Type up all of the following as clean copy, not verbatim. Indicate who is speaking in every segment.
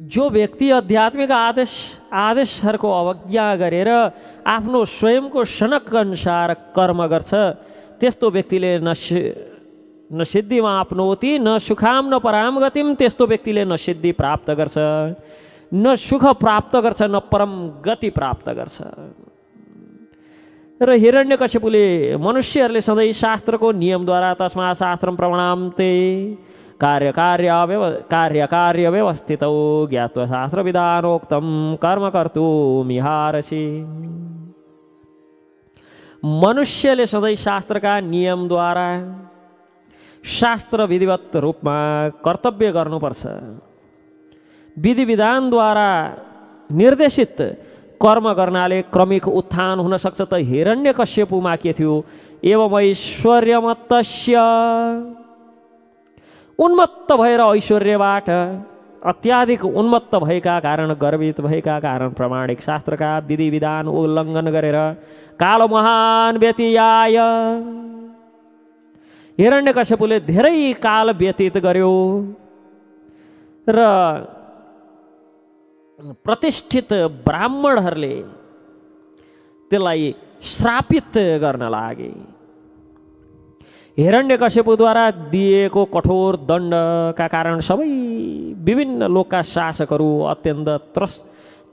Speaker 1: जो व्यक्ति आध्यात्मिक आदेशहरूको अवज्ञा गरेर आफ्नो स्वयंको सनक अनुसार कर्म गर्छ त्यस्तो व्यक्तिले न सिद्धिमा आफ्नोति न सुखाम न पराम गतिम, त्यस्तो व्यक्तिले न सिद्धि प्राप्त गर्छ न सुख प्राप्त गर्छ न परम गति प्राप्त गर्छ। र हिरण्यकश्यपुले मनुष्यहरूले सधैँ शास्त्रको नियमद्वारा तस्मा शास्त्रम प्रमाणन्ते कार्य व्यवस्थितौ ज्ञात्वा शास्त्र विधानोक्तम कर्म कर्तुमिहारसि। मनुष्यले सधैँ शास्त्रका नियमद्वारा शास्त्र विधिवत रूपमा कर्तव्य गर्नुपर्छ। विधि विधानद्वारा निर्देशित कर्म गर्नाले क्रमिक उत्थान हुन सक्छ। त हिरण्यकश्यपुमा के थियो? एवं ऐश्वर्यमत्तस्य, उन्मत्त भएर ऐश्वर्यबाट अत्याधिक उन्मत्त भएका कारण, गर्वित भएका कारण प्रामाणिक शास्त्रका विधि विधान उल्लङ्घन गरेर काल महान व्यतीयाय, हिरण्यकश्यपुले धेरै काल व्यतीत गर्यो र प्रतिष्ठित ब्राह्मणहरूले त्यसलाई श्रापित गर्न लागे। हिरण्यकश्यपुद्वारा दिएको कठोर दण्डका कारण सबै विभिन्न लोकका शासकहरू अत्यन्त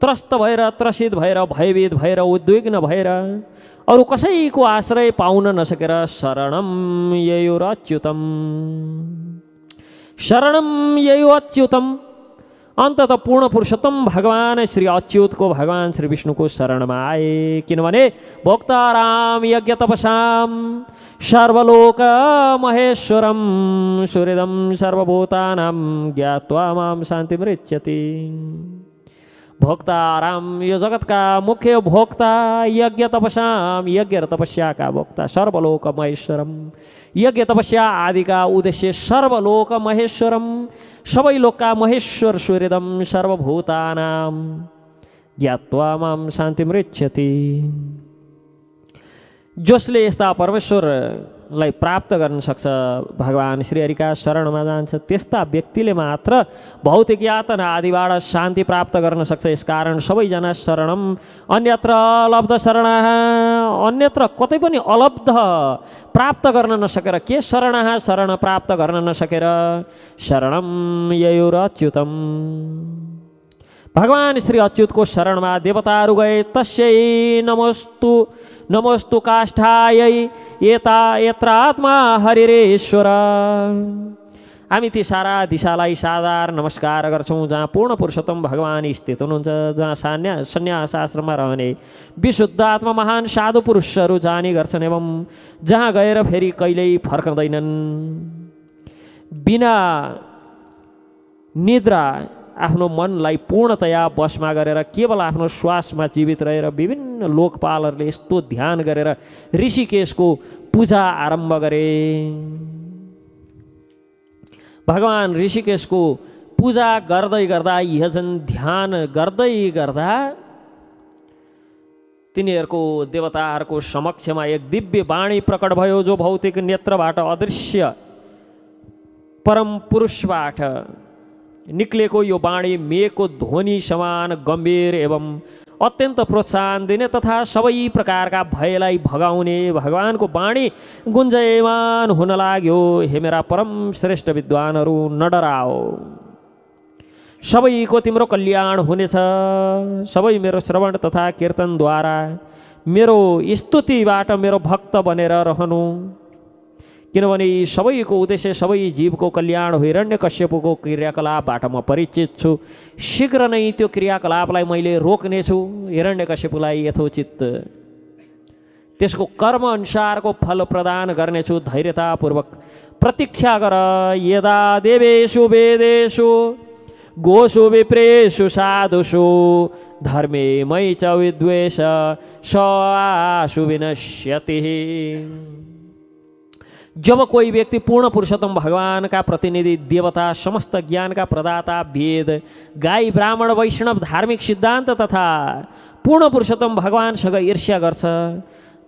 Speaker 1: त्रस्त भएर, त्रसित भएर, भयभीत भएर, उद्विग्न भएर अरू कसैको आश्रय पाउन नसकेर शरणम ययोरच्युतम, शरणम ययोच्युतम, अन्तत पूर्ण पुरुषोत्तम भगवान श्री अच्युतको, भगवान श्री विष्णुको शरणमा आए। किनभने भोक्ताराम यज्ञ तपसाम सर्वलोक महेश्वरम सुहृदम सर्वभूतानां ज्ञात्वा मां शान्तिमृच्छति। भोक्ताराम, यो जगतका मुख्य भोक्ता, यज्ञ तपस्याम, यज्ञ र तपस्याका भोक्ता, सर्वलोक महेश्वरम, यज्ञ तपस्या आदिका उद्देश्य सर्वलोक महेश्वरम, सबै लोकका महेश्वर सुहृदम सर्वभूतानां ज्ञात्वा मां शान्तिमृच्छति। जसले यस्ता परमेश्वरलाई प्राप्त गर्न सक्छ, भगवान श्रीहरिका शरणमा जान्छ, त्यस्ता व्यक्तिले मात्र भौतिक यातना आदिबाट शान्ति प्राप्त गर्न सक्छ। यसकारण सबैजना शरणम अन्यत्र लब्ध शरणः, अन्यत्र कतै पनि अलब्ध प्राप्त गर्न नसकेर, के शरणः शरण प्राप्त गर्न नसकेर शरणम ययोरच्युतम, भगवान श्री अच्युतको शरणमा देवताहरू गए। तस्यै नमोस्तु नमोस्तु काष्ठायै यत्र आत्मा हरिरेश्वर, हामी ती सारा दिशालाई साधार नमस्कार गर्छौँ जहाँ पूर्ण पुरुषोत्तम भगवान स्थित हुनुहुन्छ, जहाँ सन्यास आश्रममा रहने विशुद्ध आत्मा महान साधु पुरुषहरू जाने गर्छन् एवं जहाँ गएर फेरि कहिल्यै फर्कँदैनन्। बिना निद्रा आफ्नो मनलाई पूर्णतया वशमा गरेर केवल आफ्नो श्वासमा जीवित रहेर विभिन्न लोकपालहरूले यस्तो ध्यान गरेर ऋषिकेशको पूजा आरम्भ गरे। भगवान ऋषिकेशको पूजा गर्दै गर्दा, यजन ध्यान गर्दै गर्दा तिनीहरूको देवताहरूको समक्षमा एक दिव्य वाणी प्रकट भयो, जो भौतिक नेत्रबाट अदृश्य परम पुरुषबाट निक्लेको यो वाणी मेघको ध्वनि समान गम्भीर एवं अत्यन्त प्रोत्साहन दिने तथा सबै प्रकारका भयलाई भगाउने भगवानको वाणी गुन्जयमान हुन लाग्यो। हे मेरा परम श्रेष्ठ विद्वानहरू, न डराओ, सबैको तिम्रो कल्याण हुनेछ। सबै मेरो श्रवण तथा कीर्तनद्वारा मेरो स्तुतिबाट मेरो भक्त बनेर रहनु, किनभने सबैको उद्देश्य सबै जीवको कल्याण हो। हिरण्यकश्यपको क्रियाकलापबाट म परिचित छु, शीघ्र नै त्यो क्रियाकलापलाई मैले रोक्नेछु। हिरण्यकश्यपलाई यथोचित त्यसको कर्म अनुसारको फल प्रदान गर्नेछु। धैर्यतापूर्वक प्रतीक्षा गर। यदा देवेषु वेदेषु गोषु विप्रेषु साधुषु धर्मे मयि च विद्वेष स आशु विनश्यति। जब कोई व्यक्ति पूर्ण पुरुषोत्तम भगवान का प्रतिनिधि, देवता, समस्त ज्ञान का प्रदाता, वेद, गाई, ब्राह्मण, वैष्णव, धार्मिक सिद्धान्त तथा पूर्ण पुरुषोत्तम भगवानसँग ईर्ष्या गर्छ,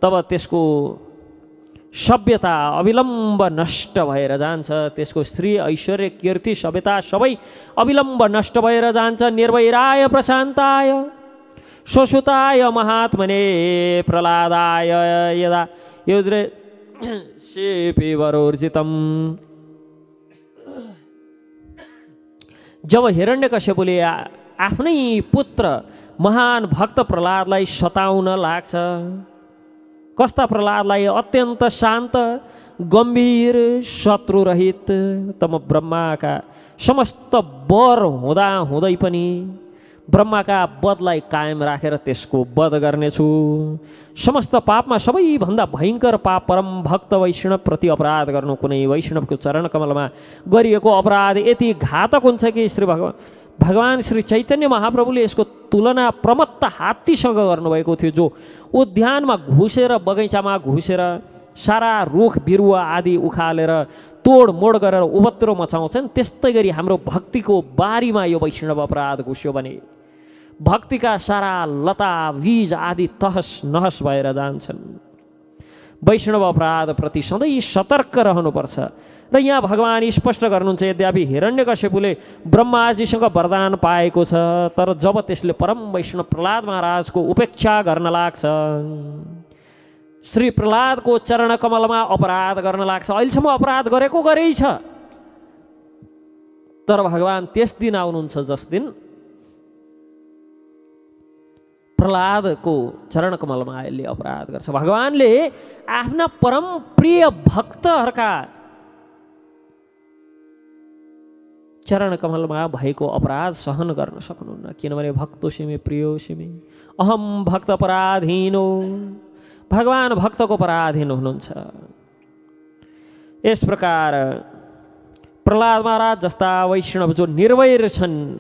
Speaker 1: तब त्यसको सभ्यता अविलम्ब नष्ट भएर जान्छ। त्यसको श्री ऐश्वर्य कीर्ति सभ्यता सबै अविलम्ब नष्ट भएर जान्छ। निर्वैराय प्रशान्ताय स्वसुताय महात्मने प्रहलादाय यदा युद्रे शेपी वरोर्जितम। जब हिरण्यकश्यपुले आफ्नै पुत्र महान भक्त प्रहलादलाई सताउन लाग्छ, कस्ता प्रहलादलाई? अत्यन्त शान्त गम्भीर शत्रुरहित तम ब्रह्माका समस्त वर हुँदा हुँदै पनि ब्रह्माका वधलाई कायम राखेर त्यसको वध गर्नेछु। समस्त पापमा सबैभन्दा भयङ्कर पाप परम भक्त वैष्णव प्रति अपराध गर्नु। कुनै वैष्णवको चरण कमलमा गरिएको अपराध यति घातक हुन्छ कि भगवान श्री चैतन्य महाप्रभुले यसको तुलना प्रमत्त हात्तीसँग गर्नुभएको थियो, जो उद्यानमा घुसेर बगैँचामा घुसेर सारा रुख बिरुवा आदि उखालेर तोडमोड गरेर उपद्रो मचाउँछन्। त्यस्तै गरी हाम्रो भक्तिको बारीमा यो वैष्णव अपराध घुस्यो भने भक्तिका सारा लता बीज आदि तहस नहस भएर जान्छन्। वैष्णव अपराध प्रति सधैँ सतर्क रहनुपर्छ। र यहाँ भगवान स्पष्ट गर्नुहुन्छ, यद्यपि हिरण्यकश्यपुले ब्रह्माजीसँग वरदान पाएको छ, तर जब त्यसले परम वैष्णव प्रहलाद महाराजको उपेक्षा गर्न लाग्छ, श्री प्रहलादको चरण कमलमा अपराध गर्न लाग्छ। अहिलेसम्म अपराध गरेको गरेकै छ, तर भगवान त्यस दिन आउनुहुन्छ जस दिन प्रहलादको चरण कमलमा यसले अपराध गर्छ। भगवानले आफ्ना परम प्रिय भक्तहरूका चरण कमलमा भएको अपराध सहन गर्न सक्नुहुन्न, किनभने भक्तोसिमे प्रियोसिमे अहम भक्त पराधीनो। भगवान भक्तको पराधीन हुनुहुन्छ। यस प्रकार प्रहलाद महाराज जस्ता वैष्णव जो निर्वैर छन्,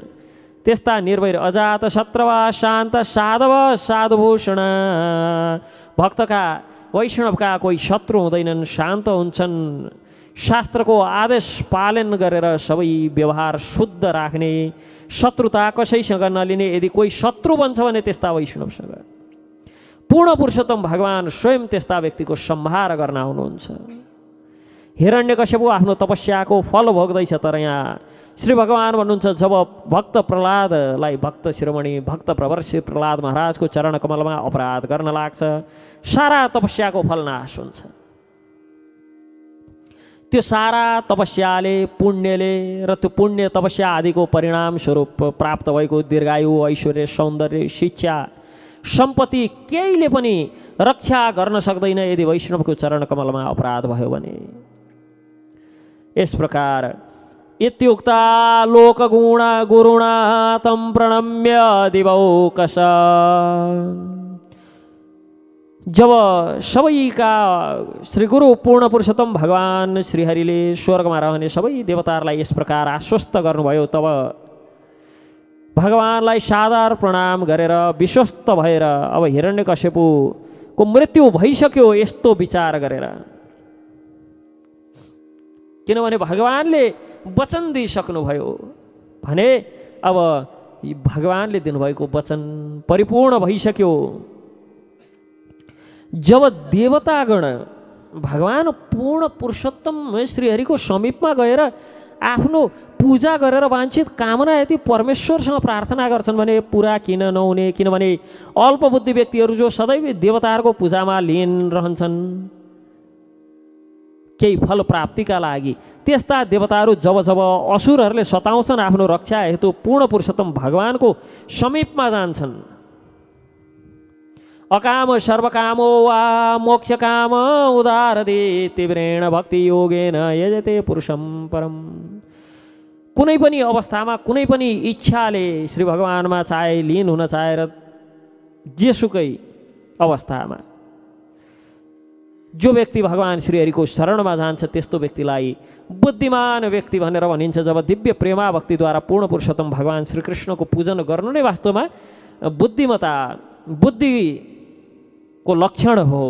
Speaker 1: त्यस्ता निर्वैर अजात शत्रवा शान्त साधव साधुभूषण। भक्तका वैष्णवका कोही शत्रु हुँदैनन्, शान्त हुन्छन्, शास्त्रको आदेश पालन गरेर सबै व्यवहार शुद्ध राख्ने, शत्रुता कसैसँग नलिने। यदि कोही शत्रु बन्छ भने त्यस्ता वैष्णवसँग पूर्ण पुरुषोत्तम भगवान स्वयं त्यस्ता व्यक्तिको संहार गर्न आउनुहुन्छ। हिरण्यकश्यपु आफ्नो तपस्याको फल भोग्दैछ, तर यहाँ श्री भगवान भन्नुहुन्छ, जब भक्त प्रहलादलाई भक्त शिरोमणि भक्त प्रवर श्री प्रहलाद महाराजको चरण कमलमा अपराध गर्न लाग्छ, सारा तपस्याको फल नाश हुन्छ। त्यो सारा तपस्याले पुण्यले र त्यो पुण्य तपस्या आदिको परिणाम स्वरूप प्राप्त भएको दीर्घायु ऐश्वर्य सौन्दर्य शिक्षा सम्पत्ति केहीले पनि रक्षा गर्न सक्दैन यदि वैष्णवको चरण कमलमा अपराध भयो भने। यस प्रकार इत्युक्ता लोकगुण गुरुणा तं प्रणम्य दिवौकश। जब सबैका श्री गुरु पूर्ण पुरुषोत्तम भगवान श्रीहरिले स्वर्गमा रहने सबै देवताहरूलाई यस प्रकार आश्वस्त गर्नुभयो, तब भगवानलाई सादर प्रणाम गरेर विश्वस्त भएर अब हिरण्यकश्यपुको मृत्यु भइसक्यो यस्तो विचार गरेर, किनभने भगवानले वचन दिइसक्नुभयो भने अब भगवानले दिनुभएको वचन परिपूर्ण भइसक्यो। जब देवतागण भगवान पूर्ण पुरुषोत्तम श्रीहरिको समीपमा गएर आफ्नो पूजा गरेर वाञ्छित कामना यदि परमेश्वरसँग प्रार्थना गर्छन् भने पुरा किन नहुने? किनभने अल्पबुद्धि व्यक्तिहरू जो सदैव देवताहरूको पूजामा लीन रहन्छन् केही फल प्राप्तिका लागि, त्यस्ता देवताहरू जब जब असुरहरूले सताउँछन् आफ्नो रक्षा हेतु पूर्ण पुरुषोत्तम भगवानको समीपमा जान्छन्। अकाम सर्वकामो वा मोक्षकाम उदारदे तीव्रेण भक्ति योगेन यजते पुरुषम परम। कुनै पनि अवस्थामा कुनै पनि इच्छाले श्री भगवानमा चाहे लीन हुन चाहेर जेसुकै अवस्थामा जो व्यक्ति भगवान श्रीहरिको शरणमा जान्छ त्यस्तो व्यक्तिलाई बुद्धिमान व्यक्ति भनेर भनिन्छ। जब दिव्य प्रेमा भक्तिद्वारा पूर्ण पुरुषोत्तम भगवान श्रीकृष्णको पूजन गर्नु नै वास्तवमा बुद्धिमता बुद्धिको लक्षण हो।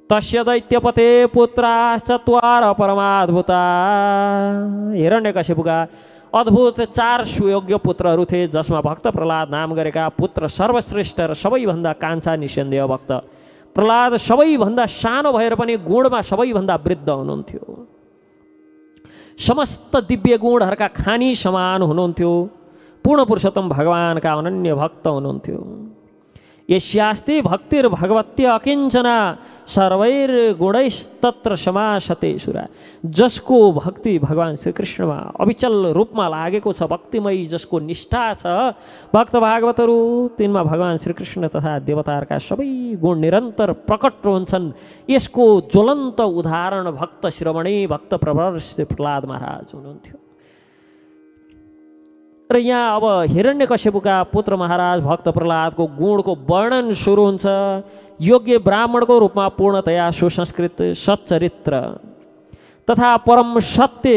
Speaker 1: तस्य दैत्यपते पुत्राश्चत्वार परमाद्भुता। हिरण्यकशिपुका अद्भुत 4 सुयोग्य पुत्रहरू थिए, जसमा भक्त प्रहलाद नाम गरेका पुत्र सर्वश्रेष्ठ र सबैभन्दा कान्छा निसन्देह भक्त प्रहलाद सबैभन्दा सानो भएर पनि गुणमा सबैभन्दा वृद्ध हुनुहुन्थ्यो। समस्त दिव्य गुणहरूका खानी समान हुनुहुन्थ्यो। पूर्ण पुरुषोत्तम भगवानका अनन्य भक्त हुनुहुन्थ्यो। यस्यास्ति भक्तिर्भगवत्य अकिञ्चना सर्वैर्गुणैस्तत्र समासते सुरा। जसको भक्ति भगवान श्रीकृष्णमा अविचल रूपमा लागेको छ, भक्तिमयी जसको निष्ठा छ, भक्त भागवतहरू तिनमा भगवान श्रीकृष्ण तथा देवताहरूका सबै गुण निरन्तर प्रकट हुन्छन्। यसको ज्वलन्त उदाहरण भक्त शिरोमणि भक्त प्रवर श्री प्रहलाद महाराज हुनुहुन्थ्यो। र यहाँ अब हिरण्यकश्यपुका पुत्र महाराज भक्त प्रहलादको गुणको वर्णन सुरु हुन्छ। योग्य ब्राह्मणको रूपमा पूर्णतया सुसंस्कृत सच्चरित्र तथा परम सत्य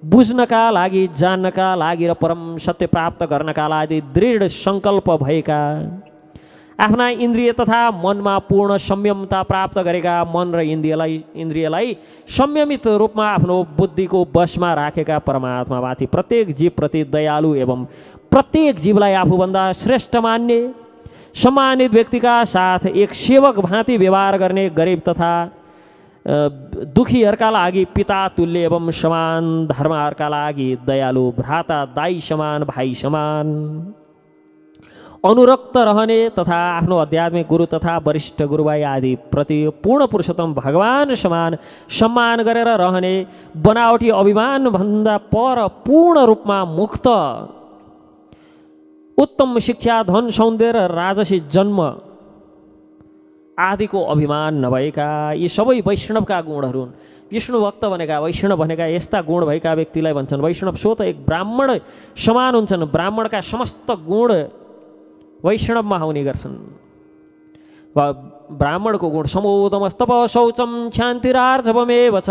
Speaker 1: बुझ्नका लागि, जान्नका लागि र परम सत्य प्राप्त गर्नका लागि दृढ सङ्कल्प भएका, आफ्ना इन्द्रिय तथा मनमा पूर्ण संयमता प्राप्त गरेका, मन र इन्द्रियलाई संयमित रूपमा आफ्नो बुद्धिको वशमा राखेका परमात्मामाथि प्रत्येक जीवप्रति दयालु एवं प्रत्येक जीवलाई आफूभन्दा श्रेष्ठ मान्ने, सम्मानित व्यक्तिका साथ एक सेवक भाँति व्यवहार गर्ने, गरिब तथा दुखीहरूका लागि पिता तुल्य एवं समान, धर्महरूका लागि दयालु, भ्राता दाई समान, भाइ समान, अनुरक्त रहने तथा आफ्नो आध्यात्मिक गुरु तथा वरिष्ठ गुरुभाइ आदि प्रति पूर्ण पुरुषोत्तम भगवान समान सम्मान गरेर रहने, बनावटी अभिमान भन्दा पर पूर्ण रूपमा मुक्त, उत्तम शिक्षा, धन, सौन्दर्य, राजसी जन्म आदिको अभिमान नभएका, यी सबै वैष्णवका गुणहरू हुन्। विष्णु भक्त भनेका, वैष्णव भनेका यस्ता गुण भएका व्यक्तिलाई भन्छन् वैष्णव। सो त एक ब्राह्मण समान हुन्छन्। ब्राह्मणका समस्त गुण वैष्णवमा आउने गर्छन्। ब्राह्मणको गुण समोदमस्तप शौचम शान्तिरार्जवमेव छ,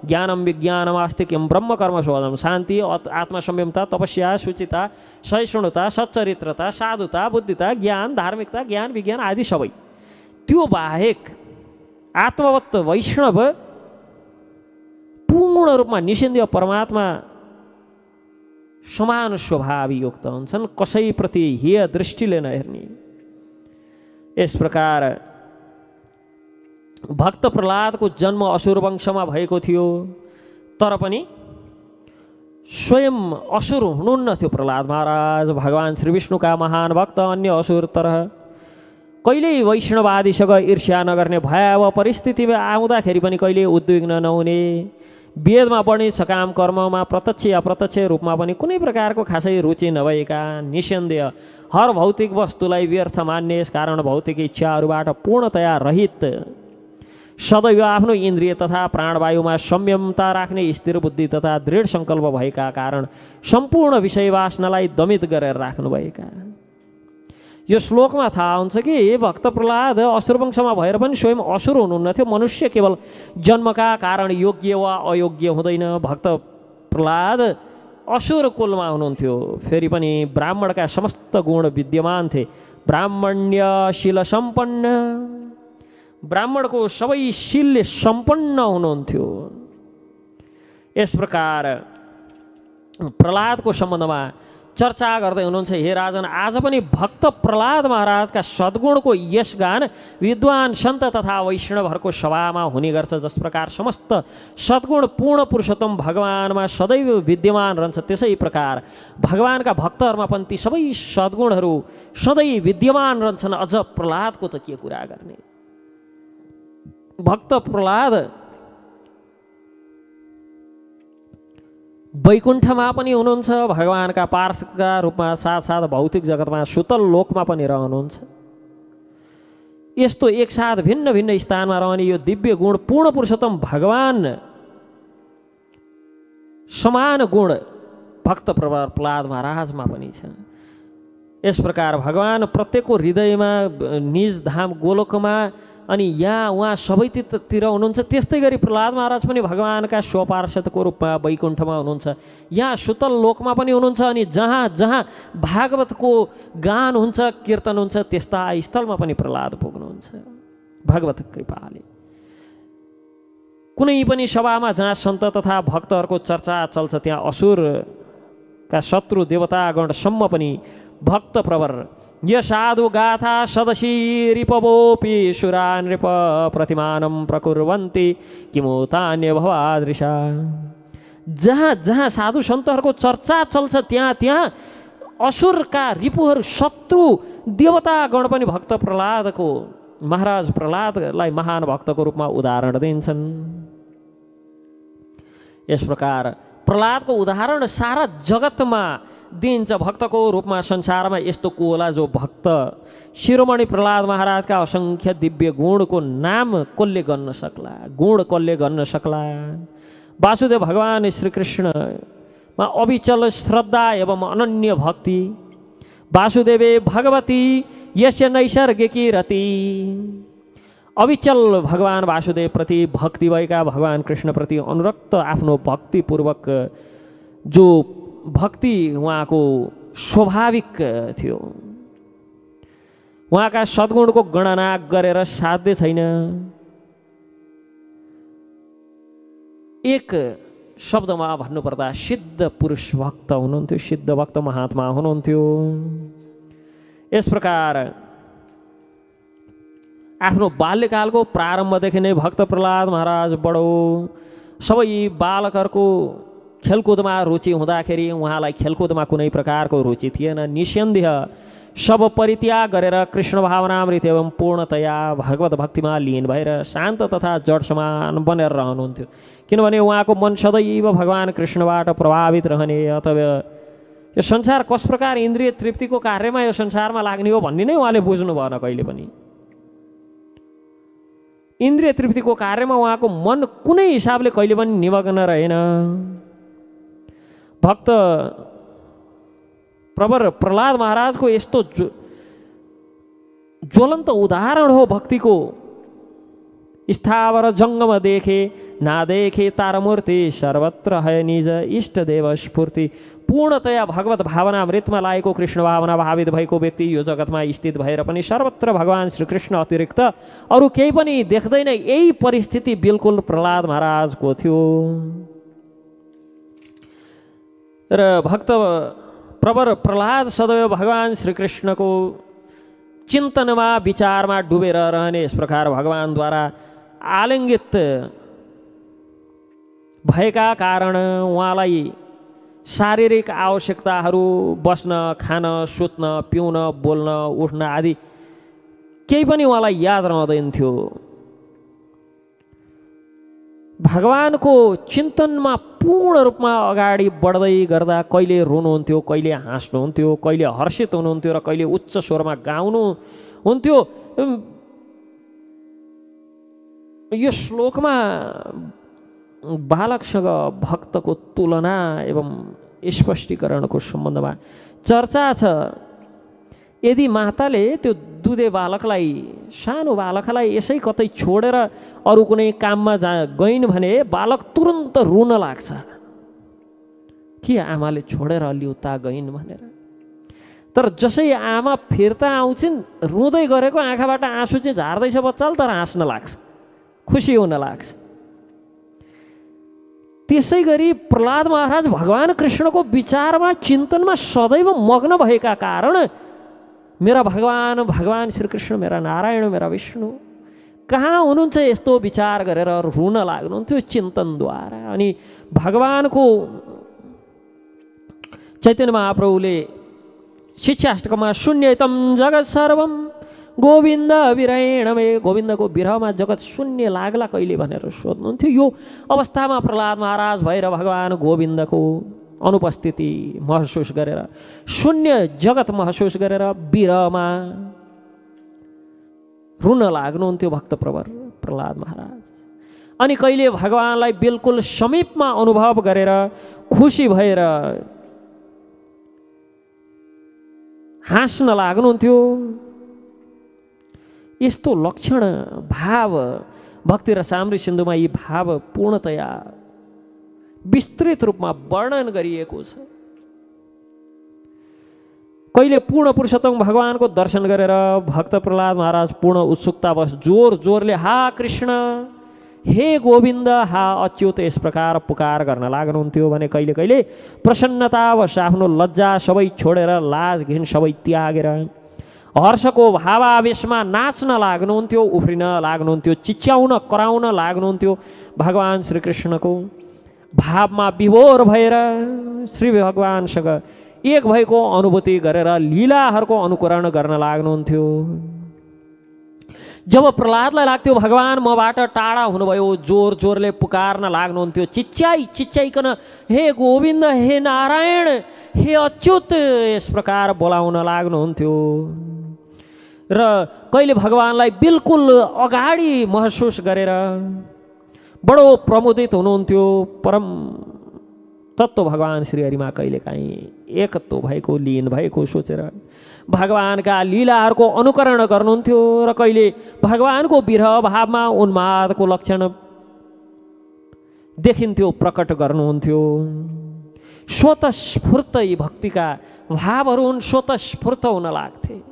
Speaker 1: ज्ञानम विज्ञानम आस्तिक्यम ब्रह्म कर्म शोधम। शान्ति, आत्मसंयमता, तपस्या, शुचिता, सहिष्णुता, सच्चरित्रता, साधुता, बुद्धिता, ज्ञान, धार्मिकता, ज्ञान विज्ञान आदि सबै। त्यो बाहेक आत्मवत् वैष्णव पूर्ण रूपमा निषेधीय परमात्मा समान स्वभाव युक्त हुन्छन्, कसैप्रति हेय दृष्टिले नहेर्ने। यस प्रकार भक्त प्रहलादको जन्म असुर वंशमा भएको थियो, तर पनि स्वयं असुर हुनुहुन्न थियो प्रहलाद महाराज। भगवान श्री विष्णुका महान भक्त, अन्य असुर तरह कहिल्यै वैष्णवादिसँग ईर्ष्या नगर्ने, भयावह परिस्थितिमा आउँदाखेरि पनि कहिले उद्विग्न नहुने, वेदमा वर्णित सकाम कर्ममा प्रत्यक्ष अप्रत्यक्ष रूपमा पनि कुनै प्रकारको खासै रुचि नभएका, निसन्देह हर भौतिक वस्तुलाई व्यर्थ मान्ने, कारण भौतिक इच्छाहरूबाट पूर्णतया रहित, सदैव आफ्नो इन्द्रिय तथा प्राणवायुमा संयमता राख्ने, स्थिर बुद्धि तथा दृढ सङ्कल्प भएका कारण सम्पूर्ण विषय वासनालाई दमित गरेर राख्नुभएका। यो श्लोकमा थाहा हुन्छ कि भक्त प्रहलाद असुर वंशमा भएर पनि स्वयं असुर हुनुहुन्न थियो। मनुष्य केवल जन्मका कारण योग्य वा अयोग्य हुँदैन। भक्त प्रहलाद असुर कुलमा हुनुहुन्थ्यो। फेरि पनि ब्राह्मणका समस्त गुण विद्यमान थिए। ब्राह्मण्यशील सम्पन्न, ब्राह्मणको सबै शीलले सम्पन्न हुनुहुन्थ्यो। यस प्रकार प्रहलादको सम्बन्धमा चर्चा गर्दै हुनुहुन्छ। हे राजन, आज पनि भक्त प्रहलाद महाराजका सद्गुणको यशगान विद्वान सन्त तथा वैष्णवहरूको सभामा हुने गर्छ। जस प्रकार समस्त सद्गुण पूर्ण पुरुषोत्तम भगवानमा सदैव विद्यमान रहन्छ, त्यसै प्रकार भगवानका भक्तहरूमा पनि ती सबै सद्गुणहरू सधैँ विद्यमान रहन्छन्। अझ प्रहलादको त के कुरा गर्ने। भक्त प्रहलाद वैकुण्ठमा पनि हुनुहुन्छ, भगवानका पार्षदका रूपमा, साथसाथ भौतिक जगतमा सुतल लोकमा पनि रहनुहुन्छ। यस्तो एकसाथ भिन्न भिन्न स्थानमा रहने यो दिव्य गुण पूर्ण पुरुषोत्तम भगवान समान गुण भक्त प्रहलाद महाराजमा पनि छ। यस प्रकार भगवान प्रत्येकको हृदयमा, निज धाम गोलोकमा अनि यहाँ उहाँ सबैतिर हुनुहुन्छ। त्यस्तै गरी प्रहलाद महाराज पनि भगवानका स्वपार्षदको रूपमा वैकुण्ठमा हुनुहुन्छ। यहाँ सुतल लोकमा पनि हुनुहुन्छ। अनि जहाँ जहाँ भागवतको गान हुन्छ, कीर्तन हुन्छ, त्यस्ता स्थलमा पनि प्रहलाद पुग्नुहुन्छ भगवत कृपाले। कुनै पनि सभामा जहाँ सन्त तथा भक्तहरूको चर्चा चल्छ, त्यहाँ असुर का शत्रु देवतागणसम्म पनि भक्त प्रवर य साधु गाथा सदशी रिपवोपि सुरा नृप प्रतिमानं प्रकुर्वन्ति किमु तान्य भवादृशा। जहाँ जहाँ साधु सन्तहरूको चर्चा चल्छ त्यहाँ त्यहाँ असुरका रिपुहरू शत्रु देवतागण पनि भक्त प्रह्लादको महाराज प्रह्लादलाई महान भक्तको रूपमा उदाहरण दिन्छन्। यस प्रकार प्रह्लादको उदाहरण सारा जगतमा दिन्छ। भक्तको रूपमा संसारमा यस्तो को होला जो भक्त शिरोमणि प्रह्लाद महाराजका असङ्ख्य दिव्य गुणको नाम कसले गर्न सक्ला, गुण कसले गर्न सक्ला। वासुदेव भगवान श्रीकृष्णमा अविचल श्रद्धा एवं अनन्य भक्ति। वासुदेवे भगवती यस्य नैसर्गिकी रति। अविचल भगवान वासुदेव प्रति भक्ति भएका भगवान कृष्ण प्रति अनुरक्त आफ्नो भक्तिपूर्वक जो भक्ति उहाँको स्वाभाविक थियो। उहाँका सद्गुणको गणना गरेर साध्य छैन। एक शब्दमा भन्नुपर्दा सिद्ध पुरुष भक्त हुनुहुन्थ्यो, सिद्ध भक्त महात्मा हुनुहुन्थ्यो। यस प्रकार आफ्नो बाल्यकालको प्रारम्भदेखि नै भक्त प्रह्लाद महाराज बडो सबै बालकहरूको खेलकुदमा रुचि हुँदाखेरि उहाँलाई खेलकुदमा कुनै प्रकारको रुचि थिएन। निसन्देह सब परित्याग गरेर कृष्ण भावनामृत एवं पूर्णतया भगवत भक्तिमा लीन भएर शान्त तथा जड समान बनेर रहनुहुन्थ्यो। किनभने उहाँको मन सदैव भगवान कृष्णबाट प्रभावित रहने, अथवा यो संसार कस प्रकार इन्द्रिय तृप्तिको कार्यमा यो संसारमा लाग्ने हो भन्ने नै उहाँले बुझ्नु भएन कहिले पनि। इन्द्रिय तृप्तिको कार्यमा उहाँको मन कुनै हिसाबले कहिले पनि निमग्न रहेन। भक्त प्रवर प्रह्लाद महाराजको यस्तो ज्वलन्त उदाहरण हो भक्तिको। स्थावर जङ्गम देखे ना देखे तारमूर्ति, सर्वत्र है निज इष्ट देव स्फूर्ति। पूर्णतया भगवत भावना अमृतमा लागेको कृष्ण भावना भावित भएको व्यक्ति यो जगतमा स्थित भएर पनि सर्वत्र भगवान श्रीकृष्ण अतिरिक्त अरू केही पनि देख्दैन। यही परिस्थिति बिल्कुल प्रह्लाद महाराजको थियो। र भक्त प्रवर प्रह्लाद सदैव भगवान श्रीकृष्णको चिन्तनमा विचारमा डुबेर रहने। यस प्रकार भगवानद्वारा आलिङ्गित भएका कारण उहाँलाई शारीरिक आवश्यकताहरू बस्न, खान, सुत्न, पिउन, बोल्न, उठ्न आदि केही पनि उहाँलाई याद रहँदैन थियो। भगवानको चिन्तनमा पूर्ण रूपमा अगाडि बढ्दै गर्दा कहिले रुनुहुन्थ्यो, कहिले हाँस्नुहुन्थ्यो, कहिले हर्षित हुनुहुन्थ्यो र कहिले उच्च स्वरमा गाउनुहुन्थ्यो। यो श्लोकमा बालकसँग भक्तको तुलना एवं स्पष्टीकरणको सम्बन्धमा चर्चा छ। यदि माताले त्यो दुधे बालकलाई, सानो बालकलाई यसै कतै छोडेर अरू कुनै काममा गइन् भने बालक तुरन्त रुन लाग्छ, के आमाले छोडेर अलि उता गइन् भनेर। तर जसै आमा फिर्ता आउँछिन् रुँदै गरेको आँखाबाट आँसु चाहिँ झार्दैछ बच्चाले, तर हाँस्न लाग्छ, खुसी हुन लाग्छ। त्यसै गरी प्रह्लाद महाराज भगवान कृष्णको विचारमा चिन्तनमा सदैव मग्न भएका कारण मेरा भगवान, भगवान श्रीकृष्ण, मेरा नारायण, मेरा विष्णु कहाँ हुनुहुन्छ यस्तो विचार गरेर रुन लाग्नुहुन्थ्यो चिन्तनद्वारा। अनि भगवानको चैतन्य महाप्रभुले शिक्षाष्टकमा शून्यतम जगत सर्वम गोविन्द विरहण मे, गोविन्दको विरहमा जगत शून्य लाग्ला कहिले भनेर सोध्नुहुन्थ्यो। यो अवस्थामा प्रह्लाद महाराज भएर भगवान गोविन्दको अनुपस्थिति महसुस गरेर, शून्य जगत महसुस गरेर विरहमा रुन लाग्नुहुन्थ्यो भक्त प्रवर प्रह्लाद महाराज। अनि कहिले भगवानलाई बिल्कुल समीपमा अनुभव गरेर खुसी भएर हाँस्न लाग्नुहुन्थ्यो। यस्तो लक्षण भाव भक्ति रसामृत सिन्धुमा यी भाव पूर्णतया विस्तृत रूपमा वर्णन गरिएको छ। कहिले पूर्ण पुरुषोत्तम भगवानको दर्शन गरेर भक्त प्रह्लाद महाराज पूर्ण उत्सुकतावश जोर जोरले हा कृष्ण हे गोविन्द हा अच्युत यस प्रकार पुकार गर्न लाग्नुहुन्थ्यो भने कहिले कहिले प्रसन्नतावश आफ्नो लज्जा सबै छोडेर लाज घिन सबै त्यागेर हर्षको भावावेशमा नाच्न लाग्नुहुन्थ्यो, उफ्रिन लाग्नुहुन्थ्यो, चिच्याउन कराउन लाग्नुहुन्थ्यो। भगवान् श्रीकृष्णको भावमा विभोर भएर श्री भगवानसँग एक भएको अनुभूति गरेर लीलाहरूको अनुकरण गर्न लाग्नुहुन्थ्यो। जब प्रहलादलाई लाग्थ्यो भगवान मबाट टाढा हुनुभयो, जोर जोरले पुकार्न लाग्नुहुन्थ्यो, चिच्याइकन हे गोविन्द, हे नारायण, हे अच्युत यस प्रकार बोलाउन लाग्नुहुन्थ्यो। र कहिले भगवानलाई बिल्कुल अगाडि महसुस गरेर बडो प्रमुदित हुनुहुन्थ्यो। परम तत्त्व भगवान श्रीहरिमा कहिलेकाहीँ एकत्व भएको, लीन भएको सोचेर भगवानका लीलाहरूको अनुकरण गर्नुहुन्थ्यो र कहिले भगवानको विरह भावमा उन्मादको लक्षण देखिन्थ्यो प्रकट गर्नुहुन्थ्यो। स्वतस्फूर्त यी भक्तिका भावहरू स्वतस्फूर्त हुन लाग्थे।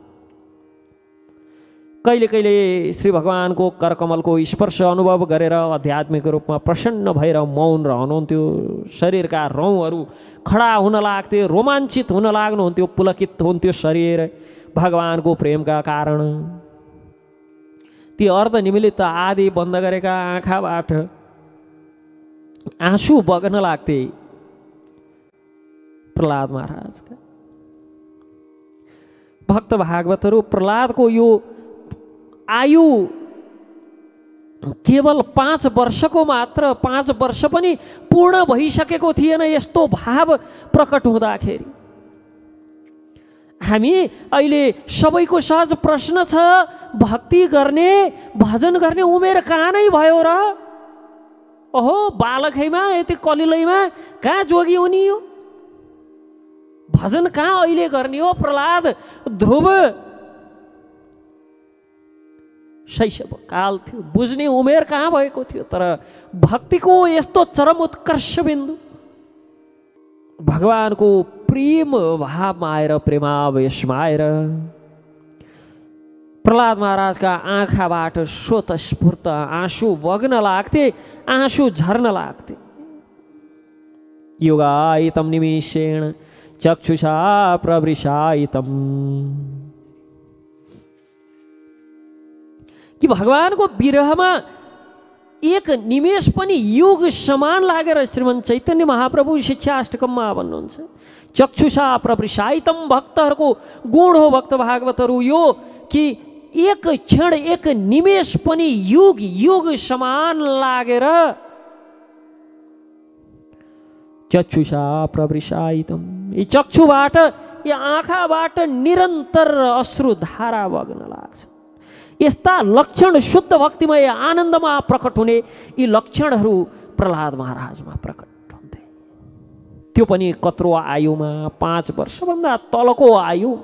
Speaker 1: कहिले कहिले श्री भगवानको करकमलको स्पर्श अनुभव गरेर आध्यात्मिक रूपमा प्रसन्न भएर मौन रहनुहुन्थ्यो। शरीरका रौँहरू खडा हुन लाग्थे, रोमाञ्चित हुन लाग्नुहुन्थ्यो, पुलकित हुन्थ्यो शरीर भगवानको प्रेमका कारण। ती अर्धनिमिलित आदि बन्द गरेका आँखाबाट आँसु बग्न लाग्थे प्रहलाद महाराजका। भक्त भागवतहरू प्रहलादको यो आयु केवल 5 वर्षको मात्र, 5 वर्ष पनि पूर्ण भइसकेको थिएन। यस्तो भाव प्रकट हुँदाखेरि हामी अहिले सबैको सहज प्रश्न छ, भक्ति गर्ने, भजन गर्ने उमेर कहाँ नै भयो र? ओहो, बालकैमा यति कलिलैमा कहाँ जोगी हुने हो? भजन कहाँ अहिले गर्ने हो? प्रहलाद, ध्रुव शैशव काल थियो, बुझ्ने उमेर कहाँ भएको थियो। तर भक्तिको यस्तो चरम उत्कर्ष बिन्दु भगवानको प्रेम भावमा आएर, प्रेमावेशमा आएर प्रहलाद महाराजका आँखाबाट स्वतस्फूर्त आँसु बग्न लाग्थे, आँसु झर्न लाग्थे। योगायितं निमेषेण चक्षुषा प्रवृषायितं, कि भगवानको विरहमा एक निमेष पनि युग समान लागेर श्रीमन् चैतन्य महाप्रभु शिक्षा अष्टकममा भन्नुहुन्छ, चक्षुषा प्रवृषायितं। भक्तहरूको गुण हो भक्त भागवतहरू यो कि एक क्षण, एक निमेष पनि युग युग समान लागेर चक्षुषा प्रवृषायितं। यी चक्षुबाट, यी आँखाबाट निरन्तर अश्रुधारा बग्न लाग्छ। यस्ता लक्षण शुद्ध भक्तिमय आनन्दमा प्रकट हुने यी लक्षणहरू प्रहलाद महाराजमा प्रकट हुन्थे। त्यो पनि कत्रो आयुमा, 5 वर्षभन्दा तलको आयु।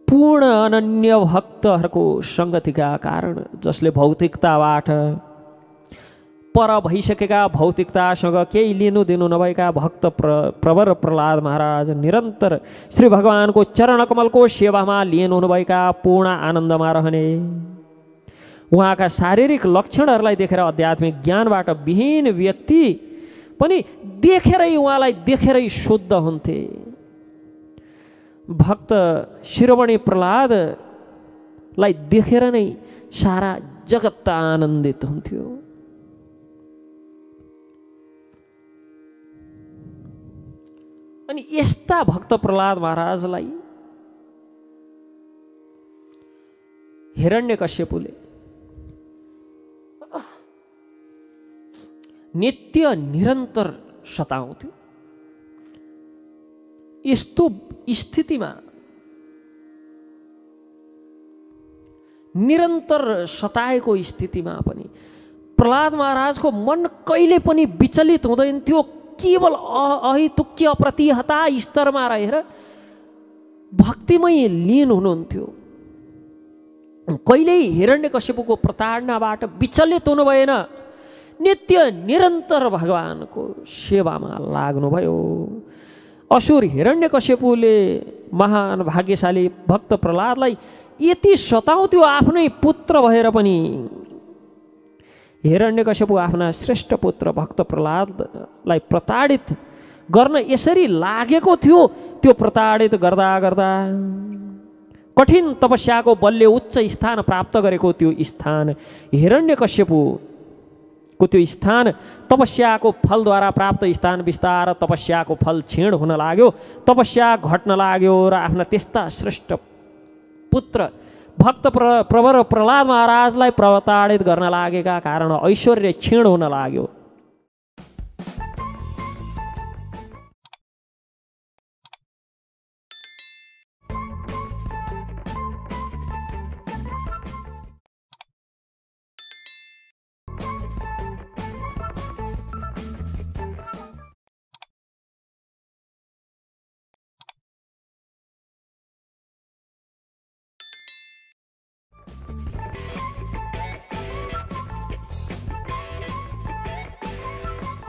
Speaker 1: पूर्ण अनन्य भक्तहरूको सङ्गतिका कारण, जसले भौतिकताबाट पर भइसकेका, भौतिकतासँग केही लिनु दिनु नभएका भक्त प्रवर प्रहलाद महाराज निरन्तर श्री भगवानको चरणकमलको सेवामा लिन हुनुभएका, पूर्ण आनन्दमा रहने। उहाँका शारीरिक लक्षणहरूलाई देखेर आध्यात्मिक ज्ञानबाट विहीन व्यक्ति पनि देखेरै, उहाँलाई देखेरै शुद्ध हुन्थे। भक्त शिरोमणि प्रहलादलाई देखेर नै सारा जगत आनन्दित हुन्थ्यो। अनि यस्ता भक्त प्रहलाद महाराजलाई हिरण्यकश्यपुले नित्य निरन्तर सताउँथ्यो। यस्तो स्थितिमा निरन्तर सताएको स्थितिमा पनि प्रहलाद महाराजको मन कहिले पनि विचलित हुँदैन थियो। केवल अहितुक्य प्रतिहता स्तरमा रहेर भक्तिमय लीन हुनुहुन्थ्यो। कहिल्यै हिरण्यकश्यपुको प्रताडनाबाट विचलित हुनु भएन। नित्य निरन्तर भगवानको सेवामा लाग्नुभयो। असुर हिरण्यकश्यपुले महान भाग्यशाली भक्त प्रहलादलाई यति सताउँथ्यो आफ्नै पुत्र भएर पनि। हिरण्यकश्यपु आफ्ना श्रेष्ठ पुत्र भक्त प्रह्लादलाई प्रताडित गर्न यसरी लागेको थियो। त्यो प्रताडित गर्दा गर्दा कठिन तपस्याको बलले उच्च स्थान प्राप्त गरेको त्यो स्थान हिरण्यकश्यपुको त्यो स्थान तपस्याको फलद्वारा प्राप्त स्थान बिस्तार तपस्याको फल क्षीण हुन लाग्यो, तपस्या घट्न लाग्यो र आफ्ना त्यस्ता श्रेष्ठ पुत्र भक्त प्रवर प्रह्लाद महाराजलाई प्रताडित गर्न लागेका कारण ऐश्वर्य क्षीण हुन लाग्यो।